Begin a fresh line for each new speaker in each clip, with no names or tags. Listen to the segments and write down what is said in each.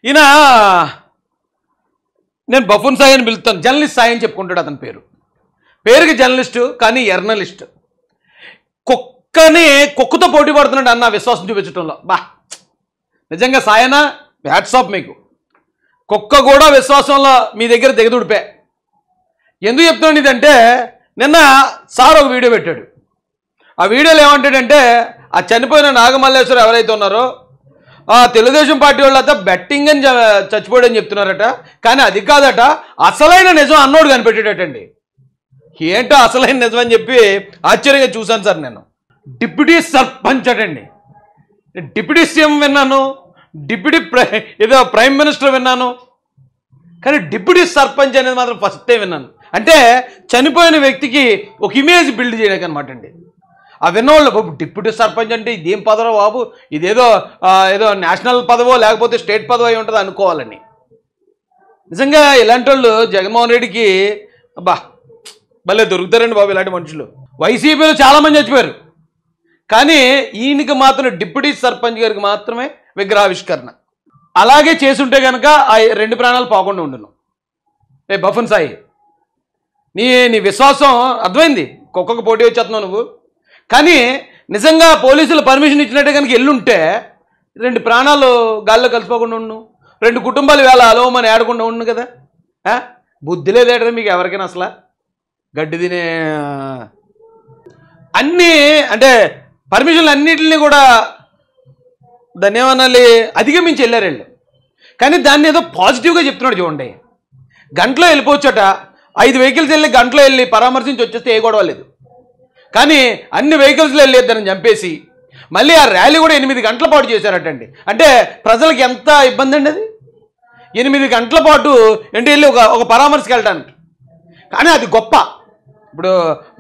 ఈయన నేను బఫూన్ సాయి అని పిలుస్తాను, జర్నలిస్ట్ సాయి అని చెప్పుకుంటాడు అతని పేరుకి జర్నలిస్టు కానీ ఎర్నలిస్ట్. కుక్కతో పోటీ పడుతున్నాడు అన్న విశ్వాసం చూపించడంలో. నిజంగా సాయనా హ్యాట్స్ ఆఫ్ మీకు. కుక్క కూడా విశ్వాసంలో మీ దగ్గర దిగదుడిపే. ఎందుకు చెప్తున్నాను ఇదంటే, నిన్న సార్ ఒక వీడియో పెట్టాడు. ఆ వీడియోలో ఏమంటాడంటే, ఆ చనిపోయిన నాగమల్లేశ్వరం ఎవరైతే ఉన్నారో తెలుగుదేశం పార్టీ వాళ్ళంతా బెట్టింగ్ అని చచ్చిపోయాడని చెప్తున్నారట. కానీ అది కాదట, అసలైన నిజం అన్నోడు కనిపెట్టాడటండి. ఏంటో అసలైన నిజం అని చెప్పి ఆశ్చర్యంగా చూశాను సార్ నేను. డిప్యూటీ సర్పంచ్ అటండి. డిప్యూటీ సీఎం విన్నాను, ఏదో ప్రైమ్ మినిస్టర్ విన్నాను, కానీ డిప్యూటీ సర్పంచ్ అనేది మాత్రం ఫస్ట్ టైం విన్నాను. అంటే చనిపోయిన వ్యక్తికి ఒక ఇమేజ్ బిల్డ్ చేయడానికి అనమాట అండి. ఆ విన్నవాళ్ళు బాబు డిప్యూటీ సర్పంచ్ అంటే ఇదేం పదవో బాబు, ఇదేదో ఏదో నేషనల్ పదవో లేకపోతే స్టేట్ పదవో అయి ఉంటుంది అనుకోవాలని. నిజంగా ఇలాంటి వాళ్ళు జగన్మోహన్ రెడ్డికి భలే దొరుకుతారండి బాబు ఇలాంటి మనుషులు. వైసీపీలో చాలామంది చచ్చిపోయారు, కానీ ఈయనకి మాత్రం డిప్యూటీ సర్పంచ్ గారికి మాత్రమే విగ్రహావిష్కరణ. అలాగే చేసుంటే కనుక ఆ 2 ప్రాణాలు పోకుండా ఉండును. బఫూన్ సాయి, నీ విశ్వాసం అర్థమైంది. కుక్కకు పోటీ వచ్చేస్తున్నావు నువ్వు. కానీ నిజంగా పోలీసులు పర్మిషన్ ఇచ్చినట్టే కనుక ఎల్లుంటే 2 ప్రాణాలు గాల్లో కలిసిపోకుండా ఉండు, 2 కుటుంబాలు వేళ అలవమని ఆడకుండా ఉండు కదా. బుద్ధి లేదేటది మీకు ఎవరికైనా అసలు. గడ్డి తినే అన్నీ అంటే పర్మిషన్లు అన్నిటిని కూడా ధన్యవాదాలు అధిగమించి వెళ్ళారు వీళ్ళు. కానీ దాన్ని ఏదో పాజిటివ్గా చెప్తున్నాడు చూడండి. గంటలో వెళ్ళిపోవచ్చట, 5 వెహికల్స్ వెళ్ళి గంటలో వెళ్ళి పరామర్శించి వచ్చేస్తే ఏ గొడవ లేదు. కానీ అన్ని వెహికల్స్లో వెళ్ళి ఇద్దరిని చంపేసి మళ్ళీ ఆ ర్యాలీ కూడా 8 గంటల పాటు చేశారటండి. అంటే ప్రజలకు ఎంత ఇబ్బంది అండి అది. 8 గంటల పాటు ఏంటి వెళ్ళి ఒక పరామర్శకి వెళ్ళడానికి. కానీ అది గొప్ప. ఇప్పుడు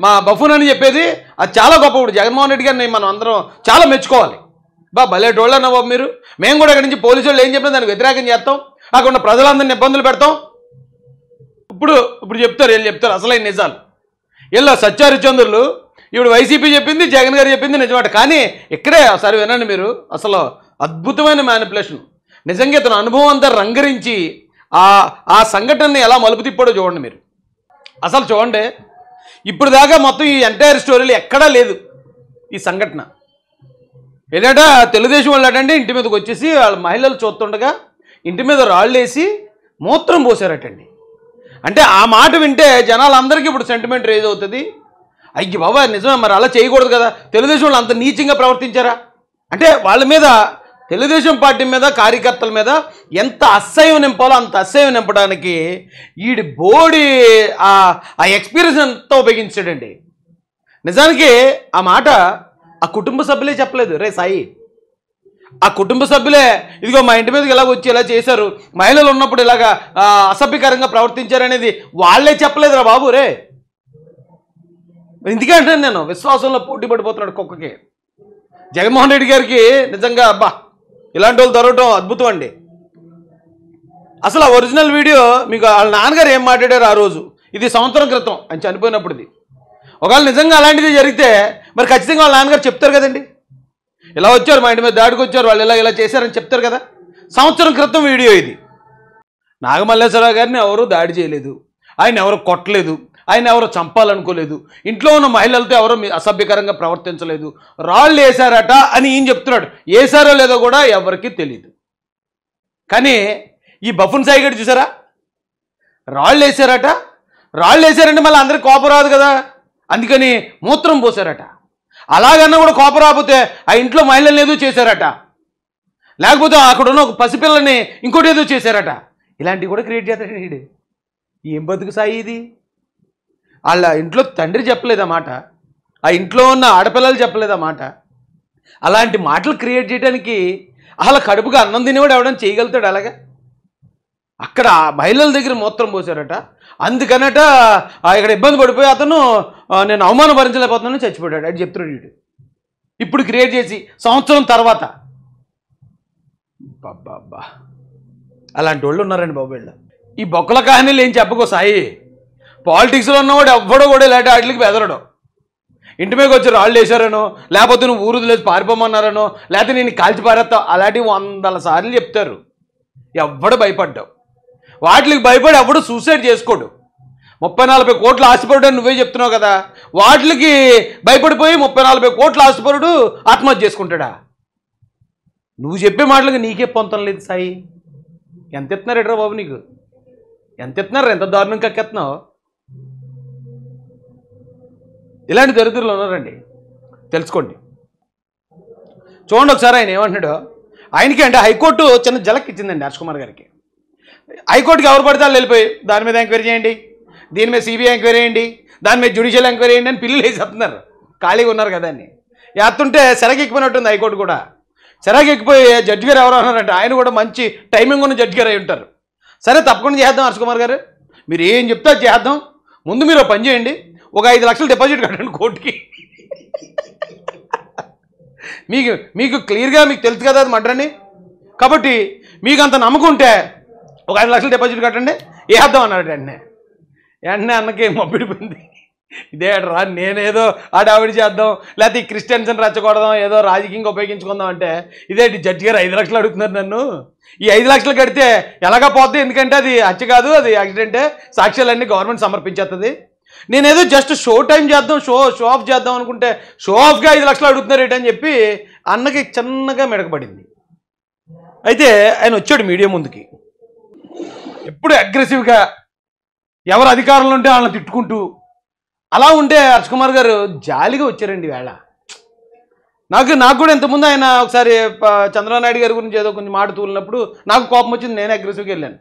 మా బఫూన్ అని చెప్పేది అది చాలా గొప్ప. ఇప్పుడు జగన్మోహన్ రెడ్డి గారిని మనం అందరం చాలా మెచ్చుకోవాలి. భలే డోళ్ళన్నా బాబు మీరు. మేము కూడా ఇక్కడి నుంచి పోలీసు వాళ్ళు ఏం చెప్పినా దానికి వ్యతిరేకం చేస్తాం, అక్కడ ప్రజలందరినీ ఇబ్బందులు పెడతాం. ఇప్పుడు చెప్తారు అసలైన నిజాలు. ఇలా సత్యహరిచంద్రులు ఇప్పుడు వైసీపీ చెప్పింది, జగన్ గారు చెప్పింది నిజమాట. కానీ ఇక్కడే ఒకసారి వినండి మీరు, అసలు అద్భుతమైన మ్యానిపులేషన్. నిజంగా ఇతను అనుభవం అంతా రంగరించి ఆ సంఘటనని ఎలా మలుపు తిప్పాడో చూడండి మీరు. అసలు చూడండి, ఇప్పుడు దాకా మొత్తం ఈ ఎంటైర్ స్టోరీలు ఎక్కడా లేదు ఈ సంఘటన. ఏంటంటే తెలుగుదేశం వాళ్ళు అటండి ఇంటి మీదకి వచ్చేసి వాళ్ళ మహిళలు చూస్తుండగా ఇంటి మీద రాళ్ళు వేసి మూత్రం పోసారటండి. అంటే ఆ మాట వింటే జనాలందరికీ ఇప్పుడు సెంటిమెంట్ రేజ్ అవుతుంది. అయ్యి బాబా నిజమే, మరి అలా చేయకూడదు కదా. తెలుగుదేశం వాళ్ళు అంత నీచంగా ప్రవర్తించారా అంటే వాళ్ళ మీద, తెలుగుదేశం పార్టీ మీద, కార్యకర్తల మీద ఎంత అసహ్యం నింపాలో అంత అసహ్యం నింపడానికి ఈడి బోడి ఆ ఎక్స్పీరియన్స్ అంతా ఉపయోగించాడండి. నిజానికి ఆ మాట ఆ కుటుంబ సభ్యులే చెప్పలేదు. రే సాయి, ఆ కుటుంబ సభ్యులే ఇదిగో మా ఇంటి మీదకి ఇలాగ వచ్చి ఇలా చేశారు, మహిళలు ఉన్నప్పుడు ఇలాగా అసభ్యకరంగా ప్రవర్తించారనేది వాళ్ళే చెప్పలేదురా బాబు. రే ఎందుకంటే నేను విశ్వాసంలో పోటీ పడిపోతున్నాడు కుక్కకి. జగన్మోహన్ రెడ్డి గారికి నిజంగా ఇలాంటి వాళ్ళు దొరకటం అద్భుతం అండి. అసలు ఆ ఒరిజినల్ వీడియో మీకు వాళ్ళ నాన్నగారు ఏం మాట్లాడారు ఆ రోజు, ఇది సంవత్సరం క్రితం ఆయన చనిపోయినప్పుడుది. ఒకవేళ నిజంగా అలాంటిది జరిగితే మరి ఖచ్చితంగా వాళ్ళ నాన్నగారు చెప్తారు కదండి, ఇలా వచ్చారు మా ఇంటి మీద దాడికి వచ్చారు వాళ్ళు ఇలా చేశారని చెప్తారు కదా. సంవత్సరం క్రితం వీడియో ఇది. నాగమల్లేశ్వరరావు గారిని ఎవరు దాడి చేయలేదు, ఆయన ఎవరు కొట్టలేదు, ఆయన ఎవరో చంపాలనుకోలేదు, ఇంట్లో ఉన్న మహిళలతో ఎవరో అసభ్యకరంగా ప్రవర్తించలేదు, రాళ్ళు వేశారట అని ఈయన చెప్తున్నాడు. వేశారో లేదో కూడా ఎవరికి తెలియదు. కానీ ఈ బఫూన్ సాయి గారు చూసారా, రాళ్ళు వేశారట, రాళ్ళు వేశారంటే మళ్ళీ అందరికి కోపం రాదు కదా, అందుకని మూత్రం పోసారట. అలాగన్నా కూడా కోపం రాకపోతే ఆ ఇంట్లో మహిళల్ని ఏదో చేశారట, లేకపోతే అక్కడ ఉన్న ఒక పసిపిల్లని ఇంకోటి ఏదో చేశారట. ఇలాంటివి కూడా క్రియేట్ చేస్తాడు. ఏం బతుకు సాయి ఇది. వాళ్ళ ఇంట్లో తండ్రి చెప్పలేదన్నమాట, ఆ ఇంట్లో ఉన్న ఆడపిల్లలు చెప్పలేదన్నమాట. అలాంటి మాటలు క్రియేట్ చేయడానికి అసలు కడుపుగా అన్నం తినేవాడు ఎవడని చేయగలుగుతాడు అలాగా. అక్కడ మహిళల దగ్గర మూత్రం పోసారట, అందుకనట ఇక్కడ ఇబ్బంది పడిపోయి అతను నేను అవమానం భరించలేకపోతున్నాను చచ్చిపోయాడు అని చెప్తున్నాడు వీడు. ఇప్పుడు క్రియేట్ చేసి సంవత్సరం తర్వాత బాబా అలాంటి వాళ్ళు ఉన్నారండి బాబు వీళ్ళు. ఈ బొక్కల కహానీలు ఏం చెప్పుకో సాయి. పాలిటిక్స్లో ఉన్నవాడు ఎవ్వడో కూడా ఇలాంటి వాటికి బెదరడం. ఇంటి మీదకి వచ్చి రాళ్ళు వేశారనో, లేకపోతే నువ్వు ఊరు లేచి పారిపోమన్నారనో, లేకపోతే నేను కాల్చి పారేస్తావు, అలాంటివి 100 సార్లు చెప్తారు. ఎవడు భయపడ్డావు? వాటికి భయపడి ఎవడు సూసైడ్ చేసుకోడు. 30-40 కోట్ల ఆస్తిపరుడు అని నువ్వే చెప్తున్నావు కదా, వాటికి భయపడిపోయి 30-40 కోట్ల ఆస్తిపరుడు ఆత్మహత్య చేసుకుంటాడా? నువ్వు చెప్పే మాటలకు నీకే పొంతం లేదు సాయి. ఎంత ఎత్తున్నారు ఎట్రా బాబు నీకు? ఎంత ఎత్తున్నారు? ఎంత దారుణం కక్కెత్తున్నావు? ఇలాంటి దరిద్రులు ఉన్నారండి, తెలుసుకోండి. చూడండి ఒకసారి ఆయన ఏమంటున్నాడో. ఆయనకి అంటే హైకోర్టు చిన్న జలక్ ఇచ్చిందండి హర్ష్ కుమార్ గారికి. హైకోర్టుకి ఎవరు పడితే వాళ్ళు వెళ్ళిపోయి దాని మీద ఎంక్వైరీ చేయండి, దీని మీద సిబిఐ ఎంక్వైరీ చేయండి, దాని మీద జ్యుడిషియల్ ఎంక్వైరీ చేయండి అని పిల్లలు వేసేస్తున్నారు. ఖాళీగా ఉన్నారు కదా అని వేస్తుంటే సెరగెక్కిపోయినట్టుంది హైకోర్టు కూడా. సెరగెక్కిపోయి జడ్జి గారు ఎవరు అన్నారంటే ఆయన కూడా మంచి టైమింగ్ ఉన్న జడ్జి గారు అయి ఉంటారు. సరే తప్పకుండా చేద్దాం హర్ష్ కుమార్ గారు, మీరు ఏం చెప్తే అది చేద్దాం. ముందు మీరు పని చేయండి, ఒక 5 లక్షలు డిపాజిట్ కట్టండి కోర్టుకి. మీకు క్లియర్గా మీకు తెలుసు కదా అది మర్డర్ అని. కాబట్టి మీకు అంత నమ్మకం ఉంటే ఒక 5 లక్షలు డిపాజిట్ కట్టండి, వేద్దాం అన్నాడు. వెంటనే అన్నకి మబ్బిడిపోయింది. ఇదే రా, నేనేదో ఆడావిడి చేద్దాం, లేకపోతే ఈ క్రిస్టియన్స్ని రెచ్చగొడదాం, ఏదో రాజకీయంగా ఉపయోగించుకుందాం అంటే ఇదేంటి జడ్జి గారు 5 లక్షలు అడుగుతున్నారు నన్ను. ఈ 5 లక్షలు కడితే ఎలాగా పోద్ది, ఎందుకంటే అది హత్య కాదు, అది యాక్సిడెంటే, సాక్ష్యాలన్నీ గవర్నమెంట్ సమర్పించేస్తుంది. నేనేదో జస్ట్ షో టైం చేద్దాం, షో ఆఫ్ చేద్దాం అనుకుంటే షో ఆఫ్గా 5 లక్షలు అడుగుతున్నారు ఏంటని చెప్పి అన్నకి చిన్నగా మెడకబడింది. అయితే ఆయన వచ్చాడు మీడియా ముందుకి. ఎప్పుడు అగ్రెసివ్గా ఎవరు అధికారంలో ఉంటే వాళ్ళని తిట్టుకుంటూ అలా ఉంటే హర్ష్ కుమార్ గారు జాలిగా వచ్చారండి వేళ. నాకు కూడా ఇంతకుముందు ఆయన ఒకసారి చంద్రబాబు నాయుడు గారి గురించి ఏదో కొంచెం మాట తూలినప్పుడు నాకు కోపం వచ్చింది, నేనే అగ్రెసివ్గా వెళ్ళాను.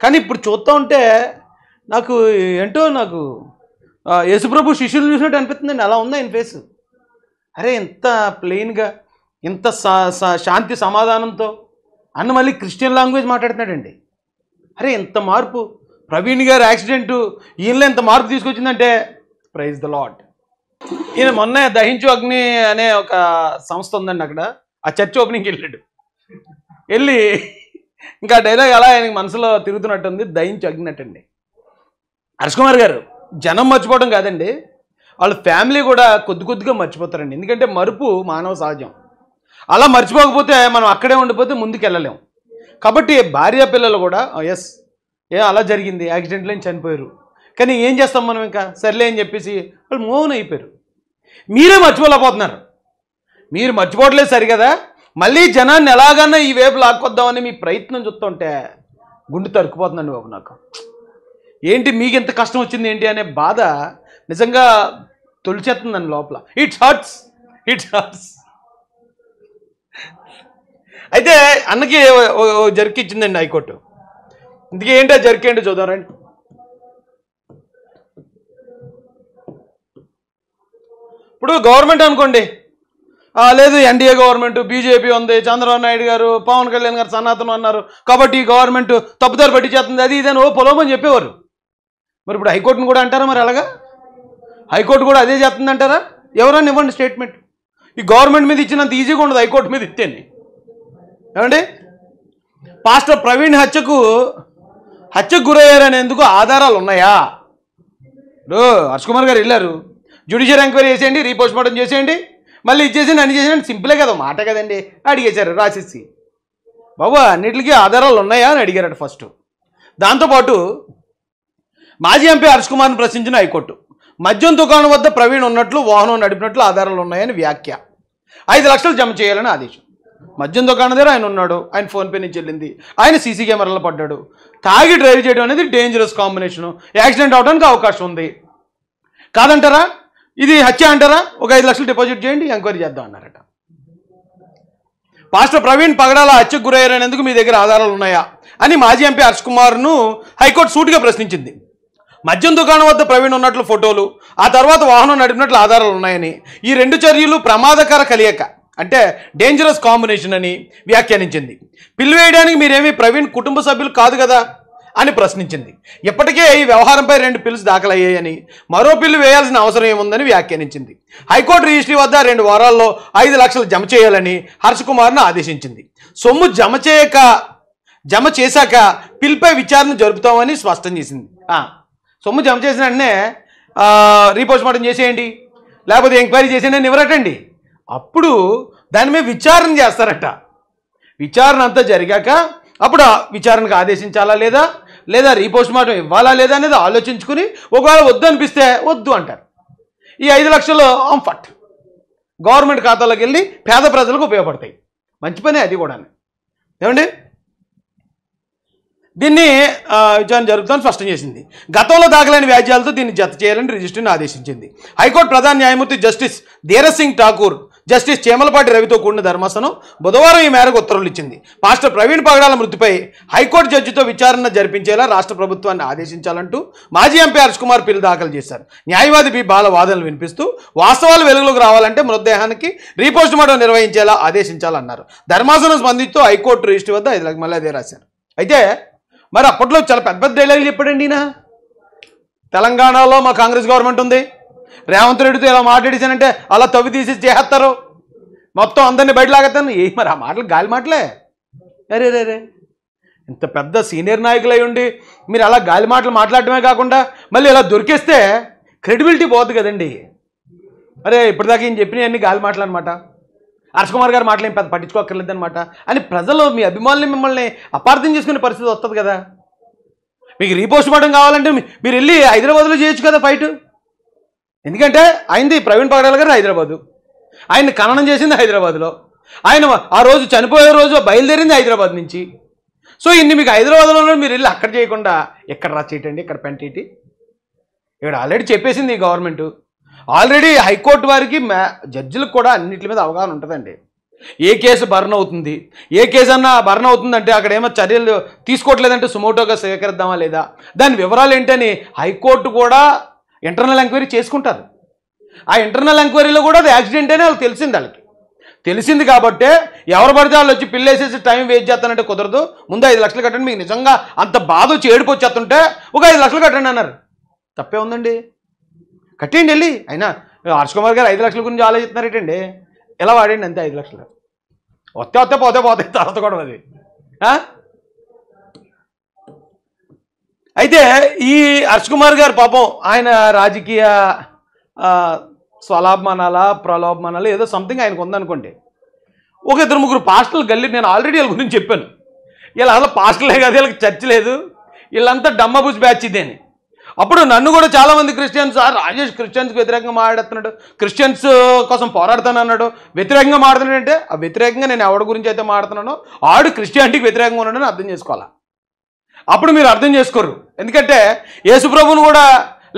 కానీ ఇప్పుడు చూస్తూ ఉంటే నాకు ఏంటో యేసుప్రభు శిష్యులు చూసినట్టు అనిపిస్తుందండి. అలా ఉంది ఆయన ఫేస్. అరే ఎంత ప్లెయిన్గా, ఎంత శాంతి సమాధానంతో అన్న మళ్ళీ క్రిస్టియన్ లాంగ్వేజ్ మాట్లాడుతున్నాడండి. అరే ఎంత మార్పు! ప్రవీణ్ గారు యాక్సిడెంటు ఈయనలో ఎంత మార్పు తీసుకొచ్చిందంటే ప్రైజ్ ద లార్డ్. ఈయన మొన్న దహించు అగ్ని అనే ఒక సంస్థ ఉందండి అక్కడ, ఆ చర్చ్ ఓపెనింగ్కి వెళ్ళి ఇంకా డైలాగ్ అలా ఆయనకి మనసులో తిరుగుతున్నట్టుంది, దహించు అగ్నినట్టండి. హర్ష్ కుమార్ గారు జనం మర్చిపోవడం కాదండి, వాళ్ళ ఫ్యామిలీ కూడా కొద్దిగా మర్చిపోతారండి. ఎందుకంటే మరుపు మానవ సహజం. అలా మర్చిపోకపోతే మనం అక్కడే ఉండిపోతే ముందుకు వెళ్ళలేం. కాబట్టి భార్య పిల్లలు కూడా ఎస్ అలా జరిగింది, యాక్సిడెంట్లో చనిపోయారు, కానీ ఏం చేస్తాం మనం, ఇంకా సర్లే అని చెప్పేసి వాళ్ళు మూవ్ అయిపోయారు. మీరే మర్చిపోలేకపోతున్నారు. మీరు మర్చిపోవట్లేదు సరిగదా, మళ్ళీ జనాన్ని ఎలాగన్నా ఈ వైపు లాక్కొద్దామని మీ ప్రయత్నం చూస్తుంటే గుండె తరుక్కుపోతుందండి బాబు నాకు. ఏంటి మీకు ఎంత కష్టం వచ్చింది ఏంటి అనే బాధ నిజంగా తొలిచేస్తుందండి లోపల. It's hurts. అయితే అన్నకి జర్క్ ఇచ్చిందండి హైకోర్టు. ఇందుకే ఏంటి ఆ జర్క్ ఏంటో చూద్దాం రండి. ఇప్పుడు గవర్నమెంట్ అనుకోండి, లేదు ఎన్డీఏ గవర్నమెంట్, బీజేపీ ఉంది, చంద్రబాబు నాయుడు గారు, పవన్ కళ్యాణ్ గారు సనాతనం అన్నారు కాబట్టి ఈ గవర్నమెంట్ తప్పుదారి పట్టి చేస్తుంది, అది ఇదని పొలమని చెప్పేవారు. మరి ఇప్పుడు హైకోర్టును కూడా అంటారా? మరి అలాగా హైకోర్టు కూడా అదే చేస్తుంది అంటారా? ఎవరన్నా ఇవ్వండి స్టేట్మెంట్. ఈ గవర్నమెంట్ మీద ఇచ్చినంత ఈజీగా ఉండదు హైకోర్టు మీద ఇస్తేనే. ఏమండి, పాస్టర్ ప్రవీణ్ హత్యకు గురయ్యారనేందుకు ఆధారాలు ఉన్నాయా? ఇప్పుడు హర్ష్ కుమార్ గారు వెళ్ళారు, జ్యుడిషియల్ ఎంక్వైరీ చేసేయండి, రీపోస్ట్ మార్టం చేసేయండి, మళ్ళీ ఇచ్చేసేయండి, అన్ని చేసేయండి, సింపులే కదా మాట కదండి. అడిగేశారు రాసేసి, బాబు అన్నిటికీ ఆధారాలు ఉన్నాయా అని అడిగారట ఫస్ట్. దాంతోపాటు మాజీ ఎంపీ హర్ష్ కుమార్ని ప్రశ్నించిన హైకోర్టు. మద్యం దుకాణం వద్ద ప్రవీణ్ ఉన్నట్లు, వాహనం నడిపినట్లు ఆధారాలు ఉన్నాయని వ్యాఖ్య. 5 లక్షలు జమ చేయాలని ఆదేశం. మద్యం దుకాణం దగ్గర ఆయన ఉన్నాడు, ఆయన ఫోన్పే నుంచి వెళ్ళింది, ఆయన సీసీ కెమెరాలో పడ్డాడు. తాగి డ్రైవ్ చేయడం అనేది డేంజరస్ కాంబినేషను, యాక్సిడెంట్ అవడానికి అవకాశం ఉంది. కాదంటారా? ఇది హత్య అంటారా? ఒక 5 లక్షలు డిపాజిట్ చేయండి, ఎంక్వైరీ చేద్దాం అన్నారట. పాస్టర్ ప్రవీణ్ పగడాల హత్యకు గురయ్యారనేందుకు మీ దగ్గర ఆధారాలు ఉన్నాయా అని మాజీ ఎంపీ హర్ష్ కుమార్ను హైకోర్టు సూటిగా ప్రశ్నించింది. మద్యం దుకాణం వద్ద ప్రవీణ్ ఉన్నట్లు ఫోటోలు, ఆ తర్వాత వాహనం నడిపినట్లు ఆధారాలు ఉన్నాయని, ఈ 2 చర్యలు ప్రమాదకర కలయిక, అంటే డేంజరస్ కాంబినేషన్ అని వ్యాఖ్యానించింది. పిల్లు వేయడానికి మీరేమీ ప్రవీణ్ కుటుంబ సభ్యులు కాదు కదా అని ప్రశ్నించింది. ఇప్పటికే ఈ వ్యవహారంపై 2 పిల్స్ దాఖలయ్యాయని, మరో పిల్లు వేయాల్సిన అవసరం ఏముందని వ్యాఖ్యానించింది. హైకోర్టు రిజిస్ట్రీ వద్ద 2 వారాల్లో 5 లక్షలు జమ చేయాలని హర్ష్ కుమార్ను ఆదేశించింది. సొమ్ము జమ చేశాక పిల్పై విచారణ జరుపుతామని స్పష్టం చేసింది. సొమ్ము జమ చేసిన వెంటనే రీపోస్ట్ మార్టం చేసేయండి, లేకపోతే ఎంక్వైరీ చేసేయండి అని ఇవ్వరటండి. అప్పుడు దాని మీద విచారణ చేస్తారట. విచారణ అంతా జరిగాక అప్పుడు విచారణకు ఆదేశించాలా లేదా, లేదా రీపోస్ట్ మార్టం ఇవ్వాలా లేదా అనేది ఆలోచించుకుని ఒకవేళ వద్దు అనిపిస్తే వద్దు అంటారు. ఈ 5 లక్షలు అంఫట్ గవర్నమెంట్ ఖాతాలోకి వెళ్ళి పేద ప్రజలకు ఉపయోగపడతాయి. మంచి పనే అది కూడా. ఏమండి, దీన్ని విచారణ జరుగుతుందని స్పష్టం చేసింది. గతంలో దాఖలైన వ్యాజ్యాలతో దీన్ని జత చేయాలని రిజిస్ట్రీని ఆదేశించింది. హైకోర్టు ప్రధాన న్యాయమూర్తి జస్టిస్ ధీరజ్ సింగ్ ఠాకూర్, జస్టిస్ చేమలపాటి రవితో కూడిన ధర్మాసనం బుధవారం ఈ మేరకు ఉత్తర్వులు ఇచ్చింది. పాస్టర్ ప్రవీణ్ పగడాల మృతిపై హైకోర్టు జడ్జితో విచారణ జరిపించేలా రాష్ట్ర ప్రభుత్వాన్ని ఆదేశించాలంటూ మాజీ ఎంపీ హర్ష్ కుమార్ పిల్ దాఖలు చేశారు. న్యాయవాది బి బాల వాదనలు వినిపిస్తూ వాస్తవాలు వెలుగులోకి రావాలంటే మృతదేహానికి రీపోస్ట్ మార్టం నిర్వహించేలా ఆదేశించాలన్నారు. ధర్మాసనం స్పందిస్తూ హైకోర్టు రిజిస్ట్రీ వద్ద 5 లక్షలు మళ్ళీ అదే రాశారు. అయితే మరి అప్పట్లో చాలా పెద్ద పెద్ద డైలాగులు చెప్పాడండి ఈయన. తెలంగాణలో మా కాంగ్రెస్ గవర్నమెంట్ ఉంది, రేవంత్ రెడ్డితో ఇలా మాట్లాడేసానంటే అలా తవ్వి తీసి చేస్తారు, మొత్తం అందరినీ బయటలాగేస్తాను. ఏ మరి ఆ మాటలు గాలి మాటలే. అరే రే రే, ఇంత పెద్ద సీనియర్ నాయకులు అయి ఉండి మీరు అలా గాలి మాటలు మాట్లాడటమే కాకుండా మళ్ళీ ఇలా దొరికేస్తే క్రెడిబిలిటీ పోతుంది కదండి. అరే ఇప్పటిదాకా ఈయన చెప్పినవన్నీ గాలి మాటలు అనమాట, హర్ష్ కుమార్ గారు మాటలు ఏం పెద్ద పట్టించుకోక్కర్లేదనమాట అని ప్రజలు మీ అభిమానులు మిమ్మల్ని అపార్థం చేసుకునే పరిస్థితి వస్తుంది కదా. మీకు రీపోస్ట్ మార్టం కావాలంటే మీరు వెళ్ళి హైదరాబాద్లో చేయొచ్చు కదా ఫైట్. ఎందుకంటే ఆయనది ప్రవీణ్ పగడాల గారు హైదరాబాదు, ఆయన్ని ఖననం చేసింది హైదరాబాద్లో, ఆయన ఆ రోజు చనిపోయే రోజు బయలుదేరింది హైదరాబాద్ నుంచి. సో ఇన్ని మీకు హైదరాబాద్లో మీరు వెళ్ళి అక్కడ చేయకుండా ఎక్కడ రా చేయటండి, ఇక్కడ పెంటేటి. ఇక్కడ ఆల్రెడీ చెప్పేసింది ఈ గవర్నమెంట్. ఆల్రెడీ హైకోర్టు వారికి జడ్జిలకు కూడా అన్నింటి మీద అవగాహన ఉంటుందండి. ఏ కేసు బర్న్ అవుతుంది, ఏ కేసు అన్నా బర్న్ అవుతుందంటే అక్కడ ఏమో చర్యలు తీసుకోవట్లేదంటే సుమోటోగా స్వీకరిద్దామా లేదా, దాని వివరాలు ఏంటని హైకోర్టు కూడా ఇంటర్నల్ ఎంక్వైరీ చేసుకుంటారు. ఆ ఇంటర్నల్ ఎంక్వైరీలో కూడా అది యాక్సిడెంట్ అని వాళ్ళకి తెలిసింది. వాళ్ళకి తెలిసింది కాబట్టే ఎవరు పడితే వాళ్ళు వచ్చి పిల్లేసేసి టైం వేస్ట్ చేస్తానంటే కుదరదు, ముందు 5 లక్షలు కట్టండి, మీకు నిజంగా అంత బాధ వచ్చి ఏడిపోచ్చేస్తుంటే ఒక 5 లక్షలు కట్టండి అన్నారు. తప్పే ఉందండి, కట్టేయండి వెళ్ళి. అయినా హర్ష్ కుమార్ గారు 5 లక్షల గురించి ఆలోచిస్తున్నారు ఏంటండి, ఎలా వాడండి అంతే 5 లక్షలు. వస్తే పోతే తర్వాత కూడా అది. అయితే ఈ హర్ష్ కుమార్ గారు పాపం ఆయన రాజకీయ స్వలాభమానాలా ప్రలోభమానాలా ఏదో సంథింగ్ ఆయనకు ఉందనుకోండి. ఒక 2-3 పాస్టర్లు గల్లీ, నేను ఆల్రెడీ వీళ్ళ గురించి చెప్పాను, వీళ్ళు అసలు పాస్టర్లే కాదు, వీళ్ళకి చర్చ్ లేదు, వీళ్ళంతా డమ్మబుజ్ బ్యాచ్ ఇదేని. అప్పుడు నన్ను కూడా చాలామంది క్రిస్టియన్స్ రాజేష్ క్రిస్టియన్స్కి వ్యతిరేకంగా మాట్లాడుతున్నాడు, క్రిస్టియన్స్ కోసం పోరాడుతానన్నాడు, వ్యతిరేకంగా మాట్లాడుతున్నాడంటే ఆ వ్యతిరేకంగా నేను ఎవరి గురించి అయితే మాట్లాడుతున్నానో ఆడు క్రిస్టియానిటీకి వ్యతిరేకంగా ఉన్నాడని అర్థం చేసుకోవాలా. అప్పుడు మీరు అర్థం చేసుకోరు. ఎందుకంటే యేసుప్రభుని కూడా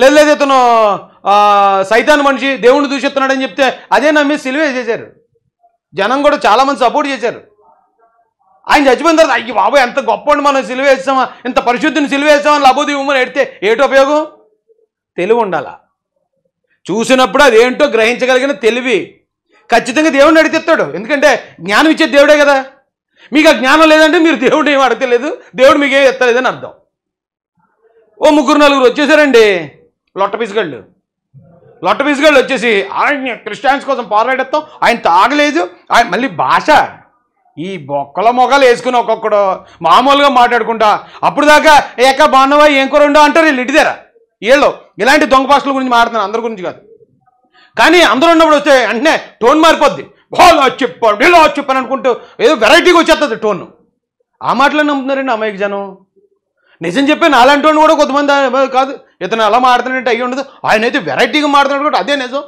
లేదు ఇతను సైతాన్ మనిషి దేవుణ్ణి దూషిస్తున్నాడని చెప్తే అదే నమ్మి సిలువ వేసేశారు. జనం కూడా చాలామంది సపోర్ట్ చేశారు. ఆయన చచ్చిపోయిన తర్వాత అయ్యి బాబు ఎంత గొప్ప మనం సిలువ వేస్తామా, ఇంత పరిశుద్ధిని సిలువ వేస్తామని లబోది ఉమ్మని ఎడితే ఏటో ఉపయోగం. తెలివి ఉండాలా, చూసినప్పుడు అదేంటో గ్రహించగలిగిన తెలివి ఖచ్చితంగా దేవుడిని అడిగిస్తాడు. ఎందుకంటే జ్ఞానం ఇచ్చే దేవుడే కదా. మీకు ఆ జ్ఞానం లేదంటే మీరు దేవుడిని ఏమి అడగలేదు, దేవుడు మీకు ఏమి ఎత్తలేదని అర్థం. ఓ 3-4 వచ్చేసారండి లొట్ట పిసిగాళ్ళు వచ్చేసి ఆయన క్రిస్టియన్స్ కోసం పోరాడేస్తాం, ఆయన తాగలేదు, ఆయన మళ్ళీ భాష ఈ బొక్కల మొక్కలు వేసుకుని ఒక్కొక్కడు మామూలుగా మాట్లాడుకుంటా అప్పుడు దాకా ఏక బాన్నవా ఏం కూర ఉండో అంటారు. వీళ్ళు ఇటుదేరా వీళ్ళు ఇలాంటి దొంగ భాషల గురించి మాట్లాడుతున్నాను, అందరి గురించి కాదు. కానీ అందరూ ఉన్నప్పుడు వస్తే వెంటనే టోన్ మారిపోద్ది. ఇలా చెప్పాడు ఇలా చెప్పాను అనుకుంటూ ఏదో వెరైటీగా వచ్చేస్తుంది టోన్. ఆ మాటలు నమ్ముతున్నారండి అమ్మాయికి జనం. నిజం చెప్పాను అలాంటి కూడా కొంతమంది కాదు, ఇతను అలా మాట్లాడుతున్నట్టు అయ్యి ఉండదు, ఆయన అయితే వెరైటీగా మాట్లాడుతున్నాడు కూడా అదే నిజం.